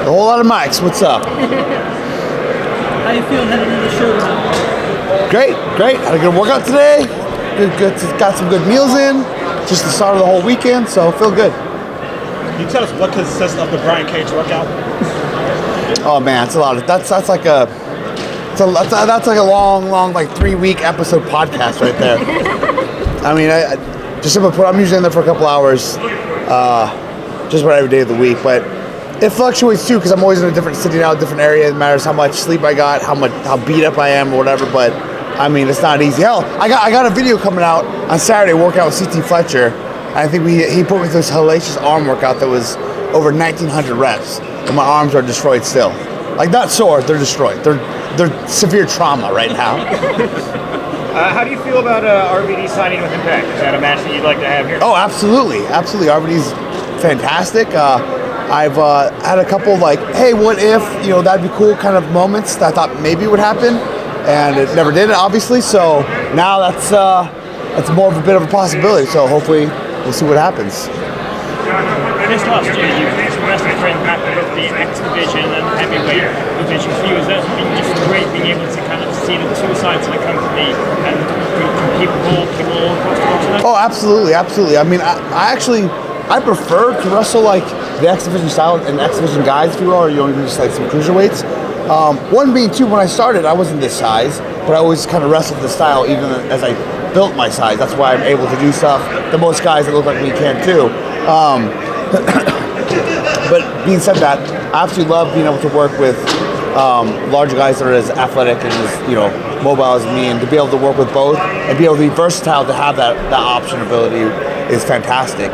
whole lot of mics. What's up? How you feeling heading into the show tonight? Great. Had a good workout today. Good. Got some good meals in. Just the start of the whole weekend, so feel good. Can you tell us what consists of the Brian Cage workout? Oh man, it's a lot of that's like a long like 3-week episode podcast right there. I mean, I'm usually in there for a couple hours, just about every day of the week. But it fluctuates too because I'm always in a different city now, a different area. It matters how much sleep I got, how beat up I am, or whatever. But I mean, it's not easy. Hell, I got a video coming out on Saturday, workout with CT Fletcher. I think he put me through this hellacious arm workout that was over 1,900 reps, and my arms are destroyed still. Like, not sore, they're destroyed. They're severe trauma right now. How do you feel about RVD signing with Impact? Is that a match that you'd like to have here? Oh, absolutely. RVD's fantastic. I've had a couple like, hey, what if, that'd be cool kind of moments that I thought maybe would happen, and it never did, obviously. So now that's more of a bit of a possibility. So hopefully we'll see what happens. This last year, you've wrestled for Impact with the X division and heavyweight division for you. Has that been just great being able to kind of see the two sides of the company and people across the continent? Oh, absolutely. I mean, I prefer to wrestle like the X division style and X division guys, if you will, or even just like some cruiserweights. One being too, when I started, I wasn't this size, but I always kind of wrestled this style even as I built my size. That's why I'm able to do stuff that most guys that look like me can't do. But being said that, I absolutely love being able to work with larger guys that are as athletic and as mobile as me, and to be able to work with both and be able to be versatile, to have that option ability is fantastic.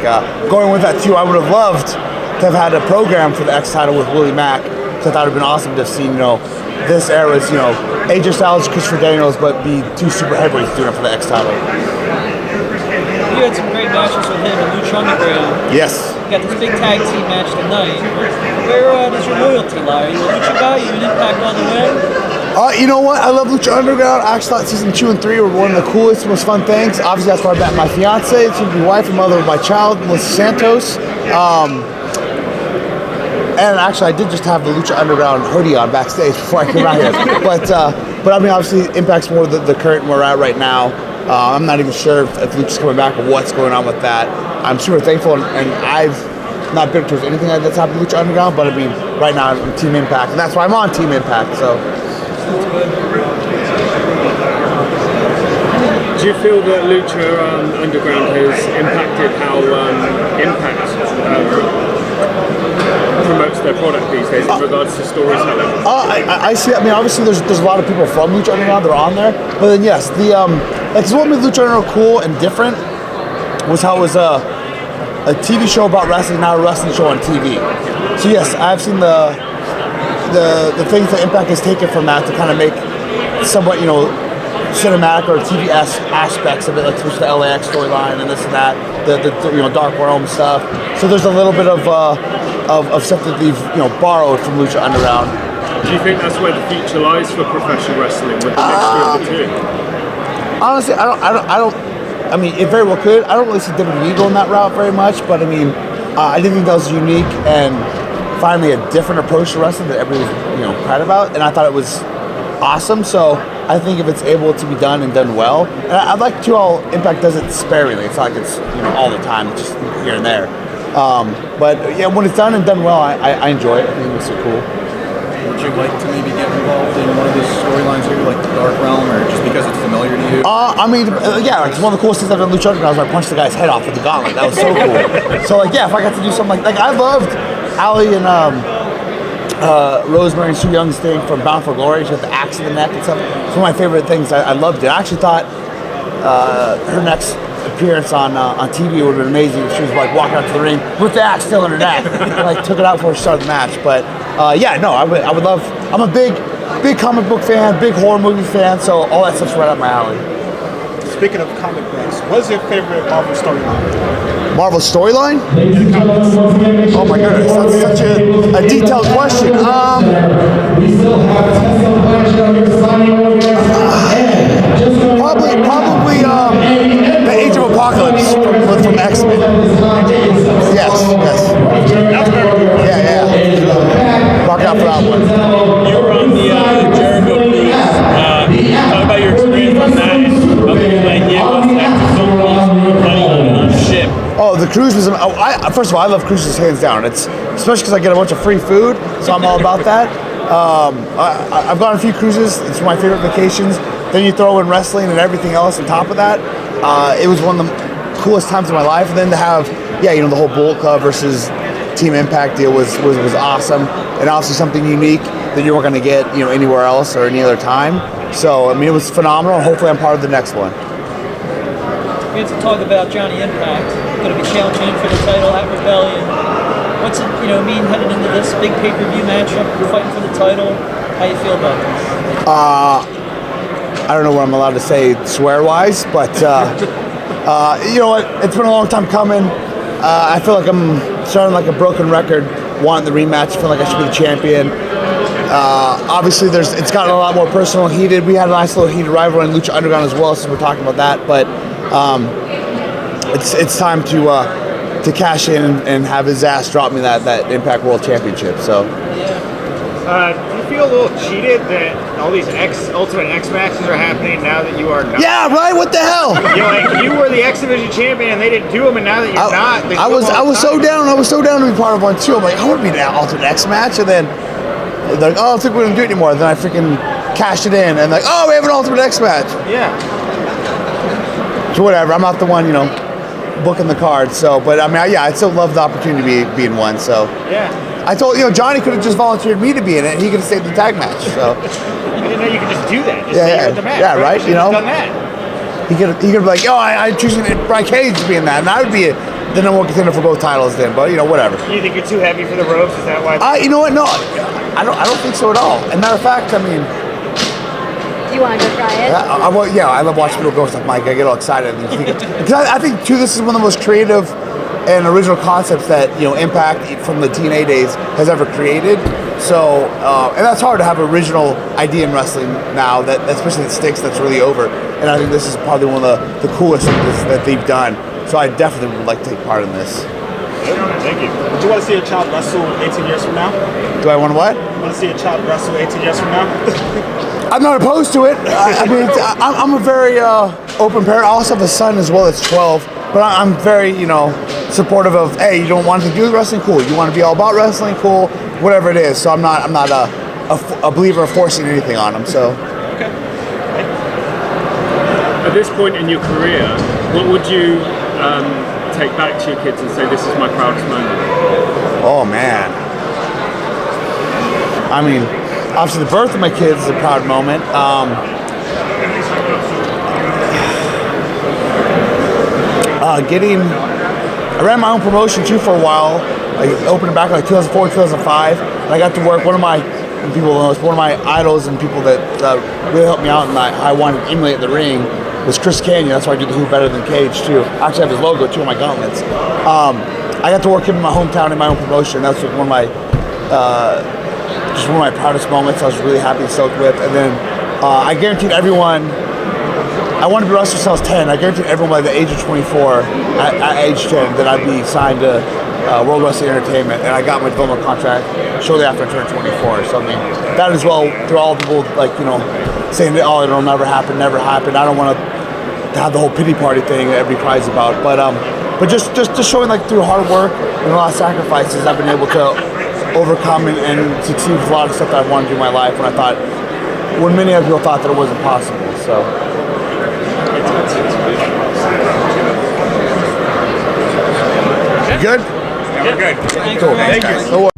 Going with that too, I would have loved to have had a program for the X title with Willie Mack. So I thought it would have been awesome to have seen this era's AJ Styles, Christopher Daniels, but be two super heavyweights doing it for the X title. You had some great matches with him in Lucha Underground. Yes. You got this big tag team match tonight. Where does your loyalty lie? Are you a Lucha guy? You an Impact on the win? You know what? I love Lucha Underground. I actually thought season 2 and 3 were one of the coolest, most fun things. Obviously, that's where I met my fiance, soon-to-be wife and mother of my child, Melissa Santos. And actually, I did just have the Lucha Underground hoodie on backstage before I came out here. But I mean, obviously, Impact's more the current we're at right now. I'm not even sure if Lucha's coming back or what's going on with that. I'm super thankful, and I've not been towards anything that's happened to Lucha Underground, but I mean, right now I'm Team Impact, and that's why I'm on Team Impact, so. That's good. Do you feel that Lucha Underground has impacted how Impact promotes their product these days in regards to storytelling? I see. I mean, obviously, there's a lot of people from Lucha Underground that are on there, but then yes, what made Lucha Underground cool and different was how it was a TV show about wrestling, not a wrestling show on TV. So yes, I've seen the things that Impact has taken from that to kind of make somewhat cinematic or TV-esque aspects of it, like switch the LAX storyline and this and that, the Dark Realm stuff. So there's a little bit of stuff that they've borrowed from Lucha Underground. Do you think that's where the future lies for professional wrestling, with the mixture of the two? Honestly, I don't. I mean, it very well could. I don't really see WWE going that route very much, but I mean, I did think that was unique and finally a different approach to wrestling that everybody was proud about, and I thought it was awesome. So I think if it's able to be done and done well, and I'd like to how Impact does it sparingly. It's not like it's all the time, it's just here and there. But yeah, when it's done and done well, I enjoy it. I think it's so cool. Would you like to maybe get involved in one of these storylines here, like the Dark Realm, or just because it's familiar to you? I mean, yeah, like it's one of the coolest things I've done in Lucha Underground was I punched the guy's head off with the gauntlet. That was so cool. So like, yeah, if I got to do something like I loved Allie and Rosemary and Sue Young's thing from Bound for Glory. She had the axe in the neck and stuff. It's one of my favorite things. I loved it. I actually thought her next appearance on TV would have been amazing if she was like walking out to the ring with the axe still in her neck, like took it out before she started the match. But yeah, no, I would love. I'm a big comic book fan, big horror movie fan, so all that stuff's right up my alley. Speaking of comic books, what's your favorite Marvel storyline? Marvel storyline? Oh my goodness, that's such a detailed question. Probably the Age of Apocalypse from X-Men. Yes. Yeah. Oh, the cruise was. First of all, I love cruises hands down. It's especially because I get a bunch of free food, so I'm all about that. I've gone on a few cruises. It's one of my favorite vacations. Then you throw in wrestling and everything else on top of that. It was one of the coolest times of my life. And then to have, the whole Bullet Club versus Team Impact deal was awesome, and obviously something unique that you weren't going to get anywhere else or any other time. So I mean, it was phenomenal. Hopefully, I'm part of the next one. We have to talk about Johnny Impact. Going to be challenging for the title at Rebellion. What's it mean headed into this big pay-per-view matchup? You're fighting for the title. How you feel about this? I don't know what I'm allowed to say swear-wise, but you know what? It's been a long time coming. I feel like I'm starting like a broken record, wanting the rematch. I feel like I should be the champion. Obviously, it's gotten a lot more personal, heated. We had a nice little heated rivalry in Lucha Underground as well, so we're talking about that. But it's time to cash in and have his ass drop me that Impact World Championship. So. Do you feel a little cheated that all these Ultimate X matches are happening now that you are not? Yeah, right. What the hell? You were the X Division champion and they didn't do them, and now that you're not, I was so down. I was so down to be part of one too. I'm like, I want to be in an Ultimate X match, and then they're like, oh, I don't think we're gonna do it anymore. Then I freaking cashed it in, and like, oh, we have an Ultimate X match. Yeah. So whatever. I'm not the one, booking the card. So, but I mean, I still love the opportunity to be in one. So. Yeah. I told Johnny could have just volunteered me to be in it, and he could have stayed in the tag match. So I didn't know you could just do that. Just say you're in the match. Yeah, right. Done that. He could be like, I'm choosing Brian Cage to be in that, and I would be the number one contender for both titles then. But whatever. You think you're too heavy for the ropes? Is that why? You know what? No, I don't think so at all. And matter of fact, I mean. Do you want to go try it? I love watching people go stuff, Mike. I get all excited because I think too, this is one of the most creative and original concepts that Impact from the TNA days has ever created. So, and that's hard to have an original idea in wrestling now, that especially that sticks, that's really over. And I think this is probably one of the coolest things that they've done. So I definitely would like to take part in this. Thank you. Would you want to see a child wrestle 18 years from now? Do I want to what? Want to see a child wrestle 18 years from now? I'm not opposed to it. I mean, I'm a very open parent. I also have a son as well that's 12. But I'm very, supportive of, hey, you don't want to do with wrestling, cool. You want to be all about wrestling, cool. Whatever it is. So I'm not a believer of forcing anything on them. So. Okay. At this point in your career, what would you take back to your kids and say, this is my proudest moment? Oh man. I mean, obviously the birth of my kids is a proud moment. I ran my own promotion too for a while. I opened it back in like 2004, 2005, and I got to work. One of my idols and people that really helped me out and I wanted to emulate the ring was Chris Canyon. That's why I do the Who Better Than Cage too. I actually have his logo too on my gauntlets. I got to work him in my hometown in my own promotion. That's one of my proudest moments. I was really happy and stoked with. And then I guaranteed everyone. I wanted to be wrestler since I was 10. I guaranteed everyone by the age of 24, at age 10, that I'd be signed to World Wrestling Entertainment, and I got my development contract shortly after I turned 24. So I mean, that as well, through all people saying that, oh, it'll never happen. I don't want to have the whole pity party thing that everybody cries about, but just showing like through hard work and a lot of sacrifices, I've been able to overcome and succeed with a lot of stuff that I wanted to do in my life when many other people thought that it wasn't possible. So. Good? Yeah, we're good. Thanks, Cool. Brian. Thank you.